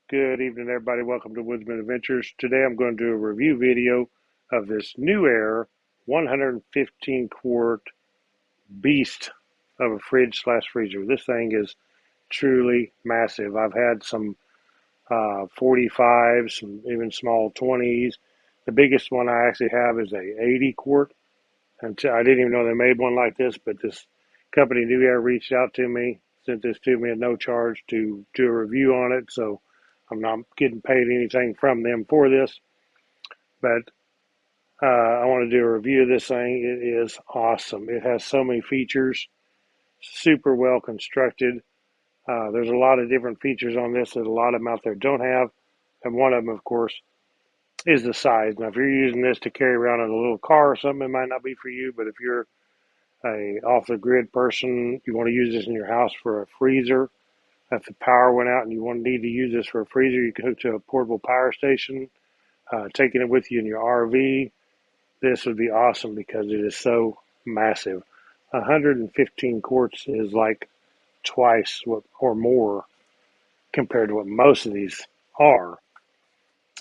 Good evening, everybody. Welcome to Woodzman Adventures. Today I'm going to do a review video of this Newair 115 quart beast of a fridge slash freezer. This thing is truly massive. I've had some 45s, some even small 20s. The biggest one I actually have is a 80 quart. And I didn't even know they made one like this, but this company Newair reached out to me, sent this to me at no charge to do a review on it. So I'm not getting paid anything from them for this, but I want to do a review of this thing. It is awesome. It has so many features, super well constructed. There's a lot of different features on this that a lot of them out there don't have, and one of them, of course, is the size. Now, if you're using this to carry around in a little car or something, it might not be for you, but if you're a off-the-grid person, you want to use this in your house for a freezer. If the power went out and you need to use this for a freezer, you can hook to a portable power station. Taking it with you in your RV, this would be awesome because it is so massive. 115 quarts is like twice what or more compared to what most of these are.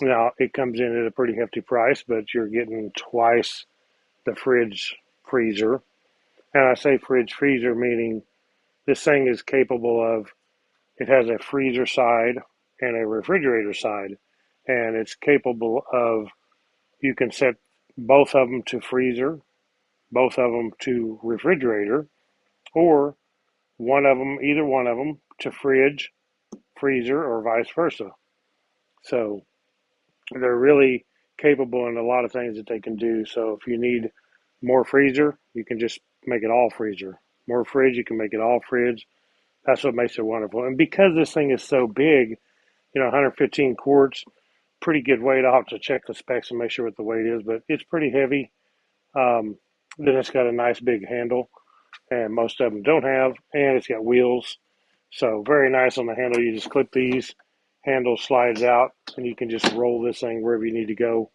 Now, it comes in at a pretty hefty price, but you're getting twice the fridge freezer. And I say fridge freezer meaning this thing is capable of, it has a freezer side and a refrigerator side, and it's capable of, you can set both of them to freezer, both of them to refrigerator, or either one of them to fridge, freezer, or vice versa. So they're really capable in a lot of things that they can do. So if you need more freezer, you can just make it all freezer. More fridge, you can make it all fridge. That's what makes it wonderful. And because this thing is so big, 115 quarts, pretty good weight. I'll have to check the specs and make sure what the weight is, but it's pretty heavy. Um, then it's got a nice big handle, and most of them don't have, and it's got wheels. So very nice on the handle. You just clip these, handle slides out, and you can just roll this thing wherever you need to go.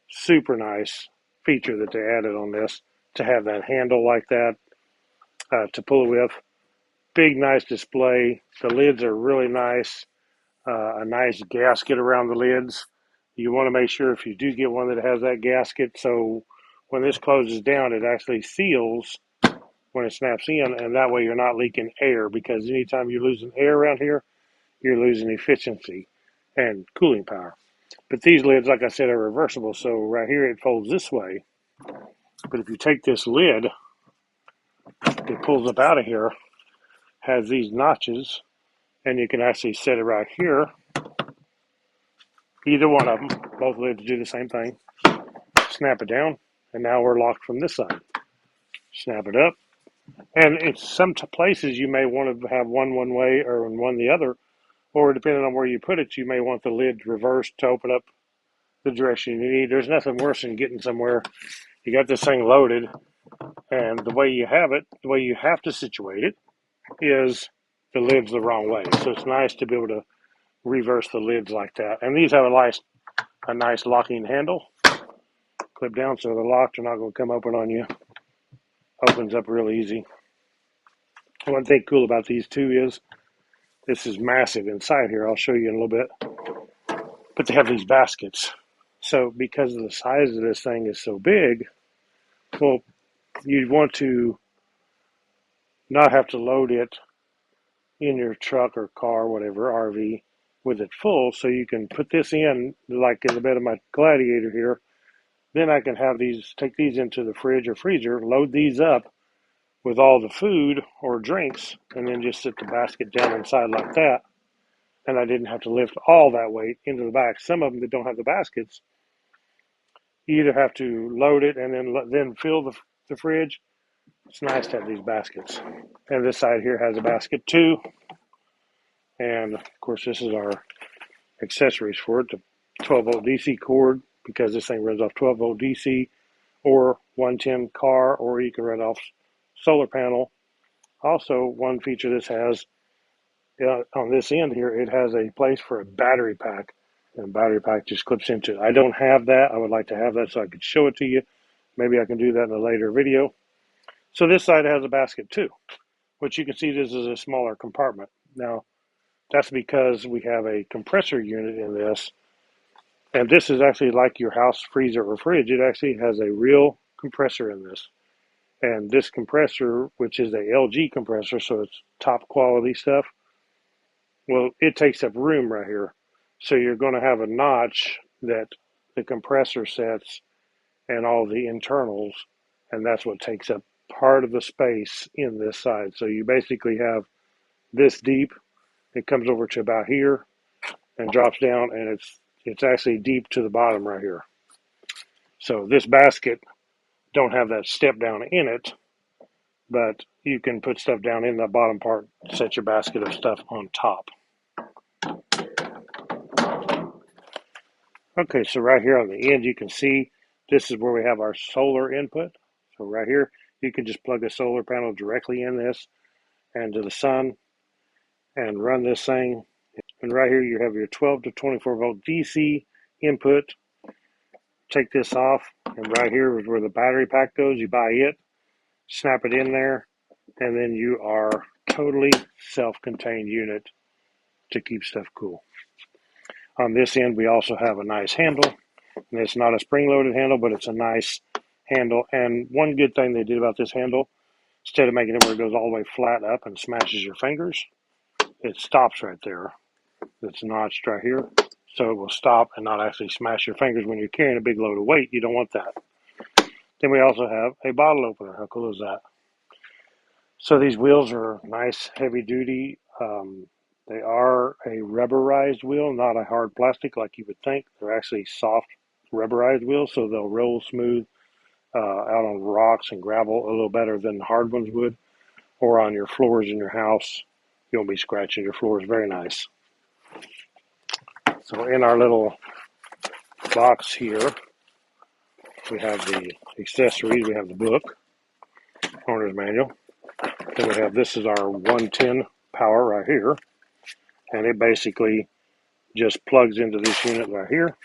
Super nice feature that they added on this to have that handle like that to pull it with. Big, nice display. The lids are really nice. A nice gasket around the lids. You want to make sure if you do get one that has that gasket, so when this closes down, it actually seals when it snaps in, and that way you're not leaking air, because anytime you're losing air around here, you're losing efficiency and cooling power. But these lids, like I said, are reversible, so right here it folds this way. But if you take this lid, it pulls up out of here, has these notches, and you can actually set it right here. Either one of them, both lids do the same thing. Snap it down, and now we're locked from this side. Snap it up, and in some places you may want to have one way or one the other, or depending on where you put it, you may want the lid reversed to open up the direction you need. There's nothing worse than getting somewhere, you got this thing loaded, and the way you have it, the way you have to situate it, is the lid's the wrong way. So it's nice to be able to reverse the lids like that. And these have a nice locking handle. Clip down so they're locked. They're not going to come open on you. Opens up real easy. One thing cool about these two is this is massive inside here. I'll show you in a little bit. But they have these baskets. So because of the size of this thing is so big, well, you'd want to not have to load it in your truck or car, whatever, RV, with it full. So you can put this in, like in the bed of my Gladiator here. Then I can have these, take these into the fridge or freezer, load these up with all the food or drinks, and then just sit the basket down inside like that. And I didn't have to lift all that weight into the back. Some of them that don't have the baskets, you either have to load it and then fill the fridge. It's nice to have these baskets. And this side here has a basket too. And of course, this is our accessories for it, the 12-volt DC cord, because this thing runs off 12-volt DC, or 110 car, or you can run off solar panel. Also, one feature this has, on this end here, it has a place for a battery pack, and a battery pack just clips into it. I don't have that. I would like to have that so I could show it to you. Maybe I can do that in a later video. So this side has a basket too, which you can see this is a smaller compartment. Now, That's because we have a compressor unit in this. And this is actually like your house freezer or fridge. It actually has a real compressor in this. And this compressor, which is a LG compressor, so it's top quality stuff, well, it takes up room right here. So you're going to have a notch that the compressor sets and all the internals, and that's what takes up part of the space in this side. So you basically have this deep. It comes over to about here and drops down, and it's actually deep to the bottom right here. So this basket don't have that step down in it, but you can put stuff down in the bottom part, set your basket of stuff on top. Okay, so right here on the end, you can see this is where we have our solar input. So right here, you can just plug a solar panel directly in this and to the sun and run this thing. And right here, you have your 12 to 24 volt DC input. Take this off, and right here is where the battery pack goes. You buy it, snap it in there, and then you are totally self-contained unit to keep stuff cool. On this end, we also have a nice handle, and it's not a spring-loaded handle, but it's a nice handle. And one good thing they did about this handle, instead of making it where it goes all the way flat up and smashes your fingers, it stops right there. It's notched right here, so it will stop and not actually smash your fingers when you're carrying a big load of weight. You don't want that. Then we also have a bottle opener. How cool is that? So these wheels are nice, heavy duty. They are a rubberized wheel, not a hard plastic like you would think. They're actually soft rubberized wheels, so they'll roll smooth out on rocks and gravel a little better than hard ones would, or on your floors in your house. You won't be scratching your floors. Very nice. So in our little box here, we have the accessories. We have the book, owner's manual. Then we have, this is our 110 power right here. And it basically just plugs into this unit right here.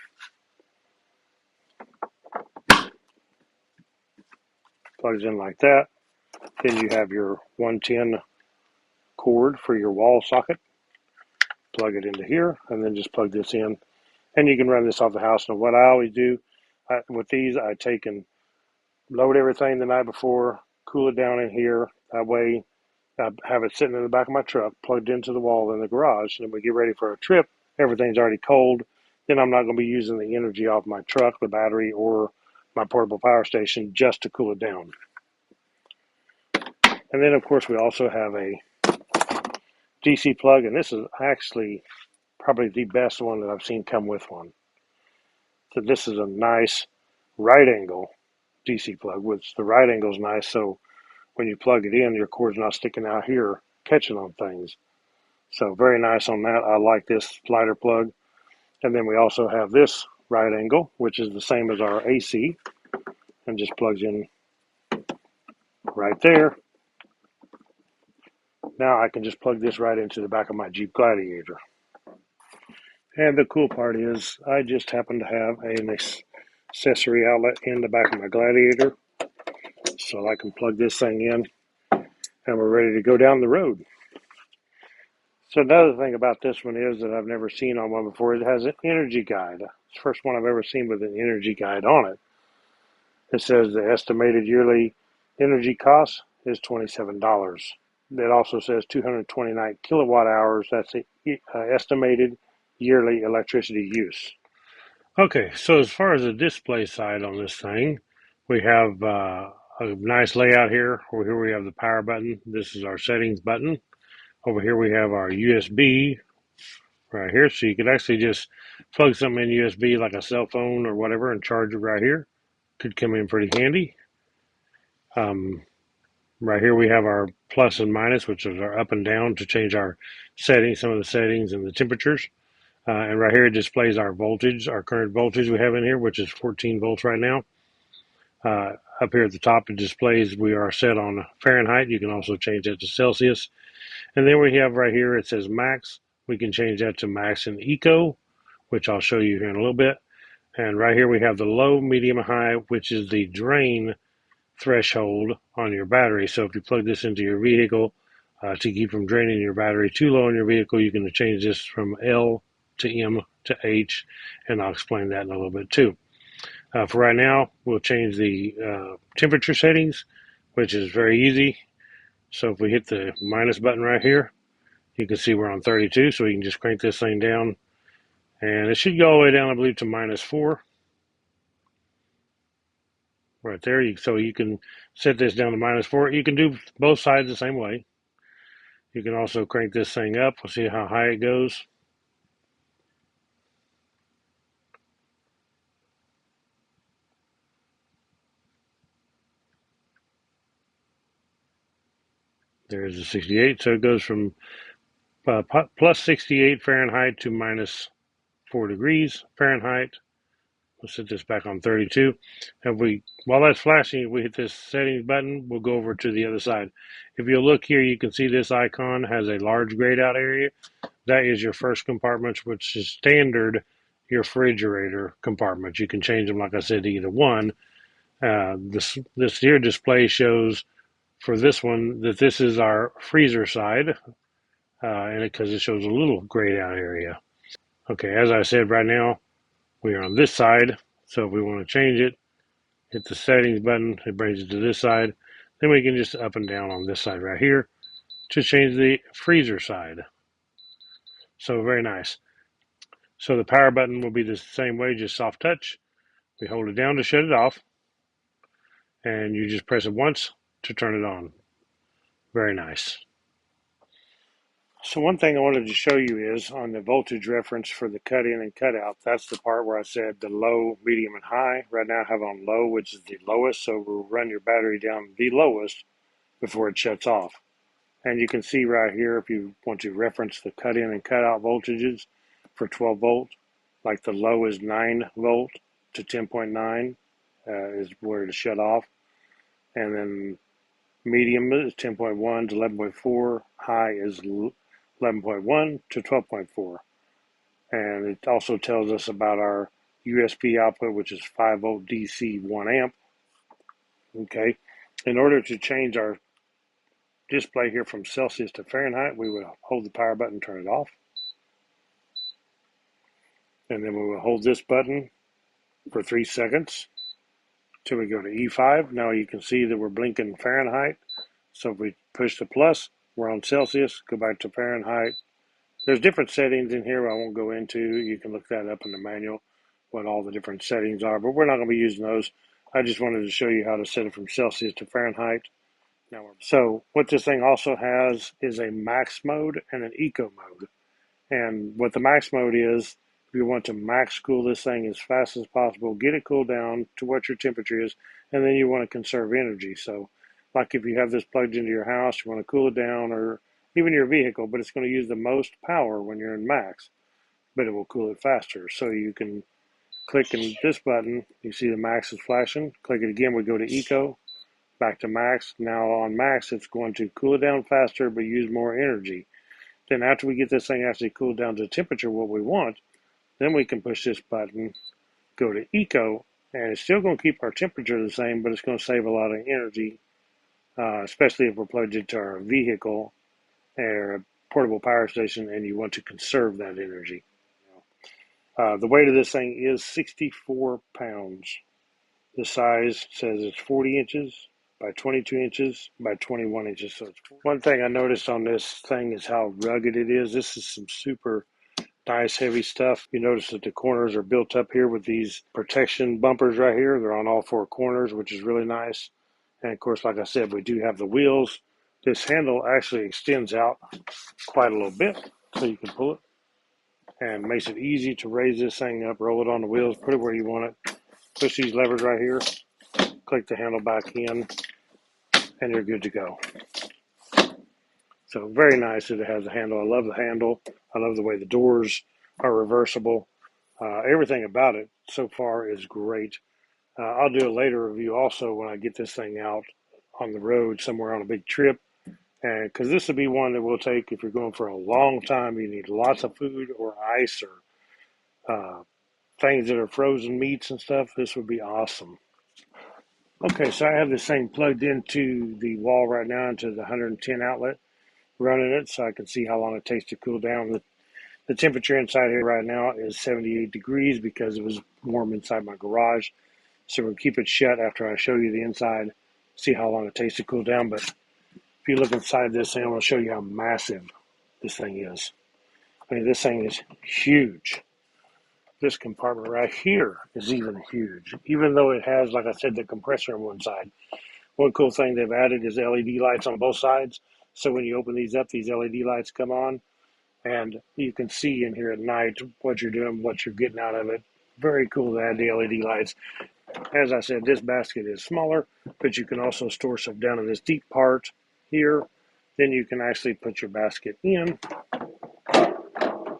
Plugs in like that. Then you have your 110 cord for your wall socket. Plug it into here, and then just plug this in. And you can run this off the house. Now what I always do with these, I take and load everything the night before, cool it down in here. That way I have it sitting in the back of my truck, plugged into the wall in the garage. And then we get ready for a trip. Everything's already cold. Then I'm not going to be using the energy off my truck, the battery, or my portable power station just to cool it down. And then, of course, we also have a DC plug, and this is actually probably the best one that I've seen come with one. So this is a nice right angle DC plug, which the right angle is nice, so when you plug it in, your cord's not sticking out here catching on things. So very nice on that. I like this slider plug. And then we also have this right angle, which is the same as our AC, and just plugs in right there. Now I can just plug this right into the back of my Jeep Gladiator. And the cool part is I just happen to have an accessory outlet in the back of my Gladiator. So I can plug this thing in and we're ready to go down the road. So another thing about this one is that I've never seen on one before, it has an energy guide. It's the first one I've ever seen with an energy guide on it. It says the estimated yearly energy cost is $27. It also says 229 kilowatt hours. That's the estimated yearly electricity use. Okay, so as far as the display side on this thing, we have a nice layout here. Over here we have the power button. This is our settings button. Over here we have our USB right here. So you could actually just plug something in USB like a cell phone or whatever and charge it right here. Could come in pretty handy. Right here we have our plus and minus, which is our up and down to change our settings, some of the settings and the temperatures. And right here it displays our voltage, our current voltage we have in here, which is 14 volts right now. Up here at the top it displays we are set on Fahrenheit. You can also change that to Celsius. And then we have right here it says max. We can change that to max and eco, which I'll show you here in a little bit. And right here we have the low, medium, and high, which is the drain threshold on your battery. So if you plug this into your vehicle, To keep from draining your battery too low in your vehicle, you can change this from L to M to H, and I'll explain that in a little bit too. For right now, we'll change the temperature settings, which is very easy. So if we hit the minus button right here, you can see we're on 32, so we can just crank this thing down, and it should go all the way down, I believe, to -4 right there. So you can set this down to -4. You can do both sides the same way. You can also crank this thing up. We'll see how high it goes. There's a 68, so it goes from plus 68 Fahrenheit to -4 degrees Fahrenheit. We'll set this back on 32. While that's flashing, if we hit this settings button, we'll go over to the other side. If you look here, you can see this icon has a large grayed out area. That is your first compartment, which is standard your refrigerator compartment. You can change them, like I said, to either one. This here display shows for this one that this is our freezer side, and because it shows a little grayed out area. Okay, as I said, right now we are on this side, so if we want to change it, hit the settings button, it brings it to this side. Then we can just up and down on this side right here to change the freezer side. So very nice. So the power button will be the same way, just soft touch. We hold it down to shut it off, and you just press it once to turn it on. Very nice. So one thing I wanted to show you is on the voltage reference for the cut in and cut out. That's the part where I said the low, medium, and high. Right now I have on low, which is the lowest. So we'll run your battery down the lowest before it shuts off. And you can see right here, if you want to reference the cut in and cut out voltages for 12 volt, like the low is 9 volt to 10.9 is where to shut off. And then medium is 10.1 to 11.4. High is 11.1 to 12.4. And it also tells us about our USB output, which is 5 volt DC 1 amp. Okay. In order to change our display here from Celsius to Fahrenheit, we would hold the power button, turn it off. And then we will hold this button for 3 seconds till we go to E5. Now you can see that we're blinking Fahrenheit. So if we push the plus, we're on Celsius, go back to Fahrenheit. There's different settings in here I won't go into. You can look that up in the manual, what all the different settings are, but we're not going to be using those. I just wanted to show you how to set it from Celsius to Fahrenheit. So what this thing also has is a max mode and an eco mode. And what the max mode is, if you want to max cool this thing as fast as possible, get it cooled down to what your temperature is, and then you want to conserve energy. So like if you have this plugged into your house, you want to cool it down, or even your vehicle, but it's going to use the most power when you're in max, but it will cool it faster. So you can click in this button, you see the max is flashing, click it again, we go to eco, back to max. Now on max, it's going to cool it down faster, but use more energy. Then after we get this thing actually cooled down to temperature what we want, then we can push this button, go to eco, and it's still going to keep our temperature the same, but it's going to save a lot of energy, especially if we're plugged into our vehicle or a portable power station and you want to conserve that energy. The weight of this thing is 64 pounds. The size says it's 40 inches by 22 inches by 21 inches. So it's one thing I noticed on this thing is how rugged it is. This is some super nice heavy stuff. You notice that the corners are built up here with these protection bumpers right here. They're on all 4 corners, which is really nice. And of course, like I said, we do have the wheels. This handle actually extends out quite a little bit, so you can pull it, and makes it easy to raise this thing up, roll it on the wheels, put it where you want it, push these levers right here, click the handle back in, and you're good to go. So very nice that it has a handle. I love the handle. I love the way the doors are reversible. Everything about it so far is great. I'll do a later review also when I get this thing out on the road somewhere on a big trip. And because this would be one that we'll take if you're going for a long time, you need lots of food or ice or things that are frozen meats and stuff. This would be awesome. Okay, so I have this thing plugged into the wall right now, into the 110 outlet. running it so I can see how long it takes to cool down. The temperature inside here right now is 78 degrees because it was warm inside my garage. So we'll keep it shut after I show you the inside, see how long it takes to cool down. But if you look inside this thing, I'm going to show you how massive this thing is. I mean, this thing is huge. This compartment right here is even huge, even though it has, like I said, the compressor on one side. One cool thing they've added is LED lights on both sides. So when you open these up, these LED lights come on, and you can see in here at night what you're doing, what you're getting out of it. Very cool to add the LED lights. As I said, this basket is smaller, but you can also store stuff down in this deep part here. Then you can actually put your basket in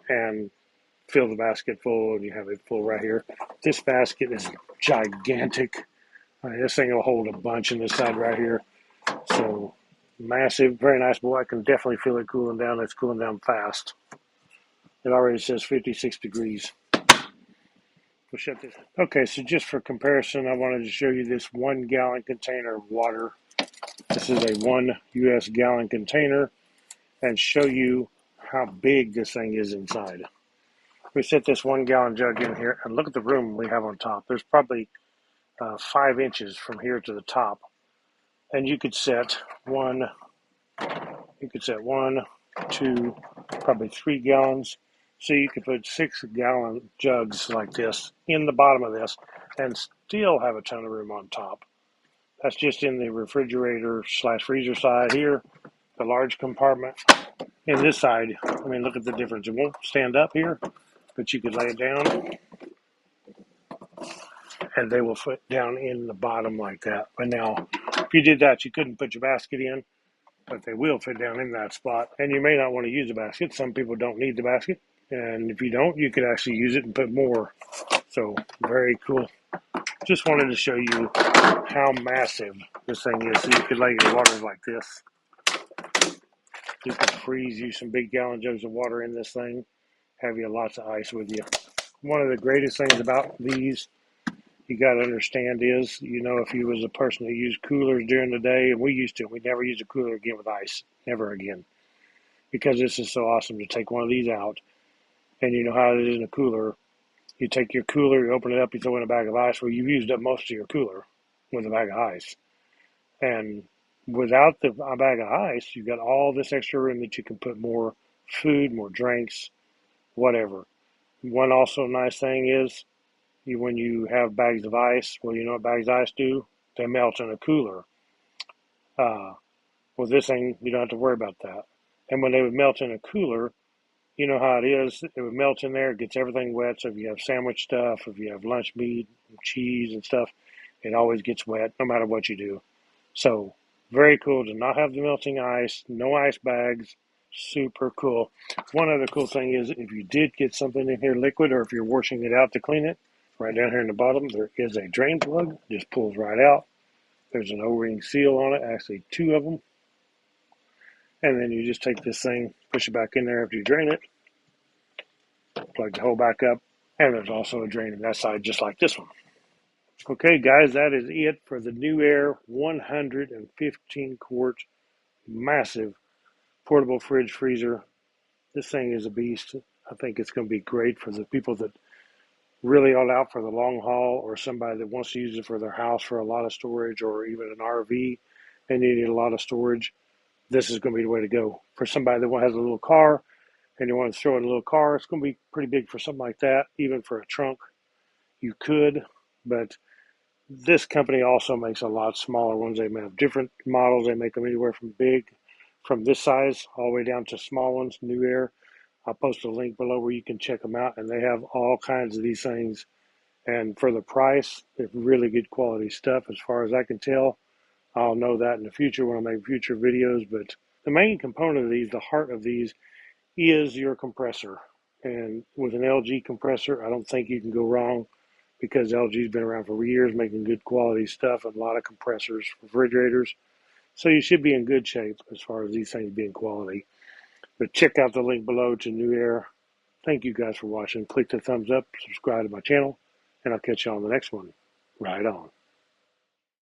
and fill the basket full, and you have it full right here. This basket is gigantic. This thing will hold a bunch in this side right here. So massive, very nice. Boy, I can definitely feel it cooling down. It's cooling down fast. It already says 56 degrees. We'll shut this. Okay, so just for comparison, I wanted to show you this 1 gallon container of water. This is a 1 US gallon container, and show you how big this thing is inside. We set this 1 gallon jug in here, and look at the room we have on top. There's probably 5 inches from here to the top, and you could set one, 2, probably 3 gallons. So you could put 6 gallon jugs like this in the bottom of this and still have a ton of room on top. That's just in the refrigerator / freezer side here, the large compartment. In this side, I mean, look at the difference. It won't stand up here, but you could lay it down and they will fit down in the bottom like that. But now, if you did that, you couldn't put your basket in, but they will fit down in that spot. And you may not want to use the basket. Some people don't need the basket. And if you don't, you could actually use it and put more. So, very cool. Just wanted to show you how massive this thing is. So you could lay your water like this. You could freeze you some big gallon jugs of water in this thing. Have you lots of ice with you. One of the greatest things about these you got to understand is, if you was a person who used coolers during the day, and we used to, we never use a cooler again with ice. Never again. Because this is so awesome to take one of these out. And you know how it is in a cooler. You take your cooler, you open it up, you throw in a bag of ice. Well, you've used up most of your cooler with a bag of ice. And without the bag of ice, you've got all this extra room that you can put more food, more drinks, whatever. One also nice thing is, when you have bags of ice, well, you know what bags of ice do? They melt in a cooler. With this thing, you don't have to worry about that. And when they would melt in a cooler, you know how it is. It would melt in there. It gets everything wet. So if you have sandwich stuff, if you have lunch meat, cheese and stuff, it always gets wet no matter what you do. So very cool to not have the melting ice, no ice bags. Super cool. One other cool thing is if you did get something in here liquid, or if you're washing it out to clean it, right down here in the bottom, there is a drain plug. Just pulls right out. There's an O-ring seal on it, actually 2 of them. And then you just take this thing, push it back in there after you drain it, plug the hole back up, and there's also a drain on that side just like this one. Okay, guys, that is it for the Newair 115 quart massive portable fridge freezer. This thing is a beast. I think it's going to be great for the people that really all out for the long haul, or somebody that wants to use it for their house for a lot of storage, or even an RV and they need a lot of storage. This is going to be the way to go. For somebody that has a little car and you want to throw in a little car, it's going to be pretty big for something like that. Even for a trunk, you could, but this company also makes a lot smaller ones. They have different models. They make them anywhere from big, from this size, all the way down to small ones, Newair. I'll post a link below where you can check them out, and they have all kinds of these things. And for the price, it's really good quality stuff as far as I can tell. I'll know that in the future when I make future videos, but the main component of these, the heart of these, is your compressor. And with an LG compressor, I don't think you can go wrong, because LG's been around for years making good quality stuff and a lot of compressors, refrigerators. So you should be in good shape as far as these things being quality. But check out the link below to Newair. Thank you guys for watching. Click the thumbs up, subscribe to my channel, and I'll catch you on the next one. Right on.